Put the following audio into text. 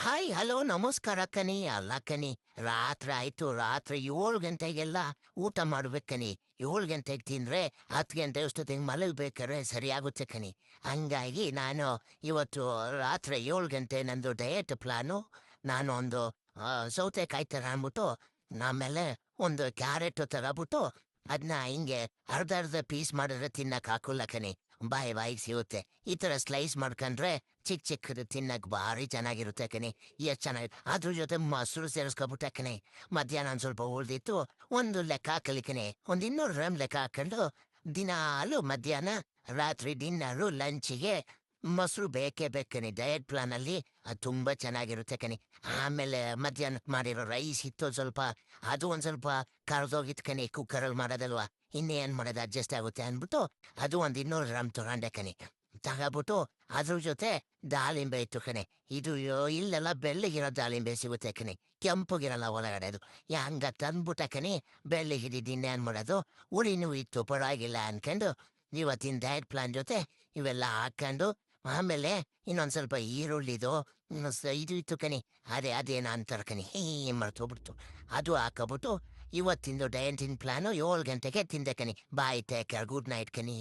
Hi hello ನಮಸ್ಕಾರ ಕಣಿ ಅಲ್ಲ ಕಣಿ ರಾತ್ರಿ ಆಯ್ತು ರಾತ್ರಿ 7 ಗಂಟೆಗೆಲ್ಲ ಊಟ ಮಾಡ್ಬೇಕು ಕಣಿ. 7 ಗಂಟೆಗೆ ತಿಂದ್ರೆ 10 ಗಂಟೆ ಅಷ್ಟೊತ್ತಿಗೆ ಮಲಗ್ಬೇಕಾದ್ರೆ ಸರಿಯಾಗುತ್ತೆ ಕಣಿ. ಹಂಗಾಗಿ ನಾನು ಇವತ್ತು ರಾತ್ರಿ 7 ಗಂಟೆ ನಂದು ಡಯಟ್ ಪ್ಲಾನು. ನಾನು ಒಂದು ಸೌತೆಕಾಯಿ ತರ ಅಂದ್ಬಿಟ್ಟು ಆಮೇಲೆ ಒಂದು ಕ್ಯಾರೆಟ್ ತರಬಿಟ್ಟು ಅದನ್ನ ಹಿಂಗೆ ಅರ್ಧ ಅರ್ಧ ಪೀಸ್ ಮಾಡಿದ್ರೆ ತಿನ್ನಕ್ ಹಾಕಲ್ಲ ಕಣಿ. ಬಾಯಿಗೆ ಸಿಗುತ್ತೆ. ಈ ತರ ಸ್ಲೈಸ್ ಮಾಡ್ಕೊಂಡ್ರೆ ಚಿಕ್ಕ ಚಿಕ್ಕದು ತಿನ್ನಕ್ ಭಾರಿ ಚೆನ್ನಾಗಿರುತ್ತೆ ಕಣಿ. ಎಷ್ಟ್ ಚೆನ್ನಾಗಿ ಅದ್ರ ಜೊತೆ ಮೊಸರು ಸೇರಿಸ್ಕೊಬಿಟ್ಟೆ ಕಣಿ. ಮಧ್ಯಾಹ್ನ ಒಂದ್ ಸ್ವಲ್ಪ ಉಳ್ದಿತ್ತು. ಒಂದು ಲೆಕ್ಕ ಹಾಕಲಿ ಕಣಿ, 200 ಗ್ರಾಮ್ ಲೆಕ್ಕ ಹಾಕೊಂಡು ದಿನಾಲು ಮಧ್ಯಾಹ್ನ ರಾತ್ರಿ ಡಿನ್ನರು ಲಂಚಿಗೆ ಮೊಸರು ಬೇಕೇ ಬೇಕು ಕಣಿ. ಡಯಟ್ ಪ್ಲಾನ್ ಅಲ್ಲಿ ಅದು ತುಂಬಾ ಚೆನ್ನಾಗಿರುತ್ತೆ ಕಣಿ. ಆಮೇಲೆ ಮಧ್ಯಾಹ್ನಕ್ಕೆ ಮಾಡಿರೋ ರೈಸ್ ಇತ್ತು ಸ್ವಲ್ಪ, ಅದು ಒಂದ್ ಸ್ವಲ್ಪ ಕರ್ದೋಗಿತ್ತು ಕಣಿ. ಕುಕ್ಕರಲ್ಲಿ ಮಾಡೋದಲ್ವಾ, ಇನ್ನೇನ್ ಮಾಡೋದು ಅಡ್ಜಸ್ಟ್ ಆಗುತ್ತೆ ಅಂದ್ಬಿಟ್ಟು ಅದು 200 ಗ್ರಾಮ್ ತಗೊಂಡೆ ಕಣಿ. ತಗೊಬಿಟ್ಟು ಅದ್ರ ಜೊತೆ ದಾಳಿಂಬೆ ಇತ್ತು ಕಣೆ. ಇದು ಇಲ್ಲೆಲ್ಲ ಬೆಳ್ಳಗಿರೋ ದಾಳಿಂಬೆ ಸಿಗುತ್ತೆ ಕಣಿ, ಕೆಂಪಗಿರಲ್ಲ ಒಳಗಡೆ. ಅದು ಹಂಗ ತಂದ್ಬಿಟ್ಟ ಕಣಿ. ಬೆಳ್ಳಗಿದ್ದು ಇನ್ನೇನ್ ಮಾಡೋದು, ಉಳಿನೂ ಇತ್ತು ಪರವಾಗಿಲ್ಲ ಅನ್ಕೊಂಡು ಇವತ್ತಿನ ಡಯಟ್ ಪ್ಲಾನ್ ಜೊತೆ ಇವೆಲ್ಲ ಹಾಕೊಂಡು ಆಮೇಲೆ ಇನ್ನೊಂದ್ ಸ್ವಲ್ಪ ಈರುಳ್ಳಿದು ಇದು ಇತ್ತು ಕಣಿ. ಅದೇನ ಅಂತಾರ ಕಣಿ, ಮರ್ತೋಗ್ಬಿಡ್ತು. ಅದು ಹಾಕಬಿಟ್ಟು ಇವತ್ತಿಂದು ಡಯಟಿನ್ ಪ್ಲಾನು 7 ಗಂಟೆಗೆ ತಿಂದೆ ಕಣಿ. Bye take care, good night ಕಣಿ.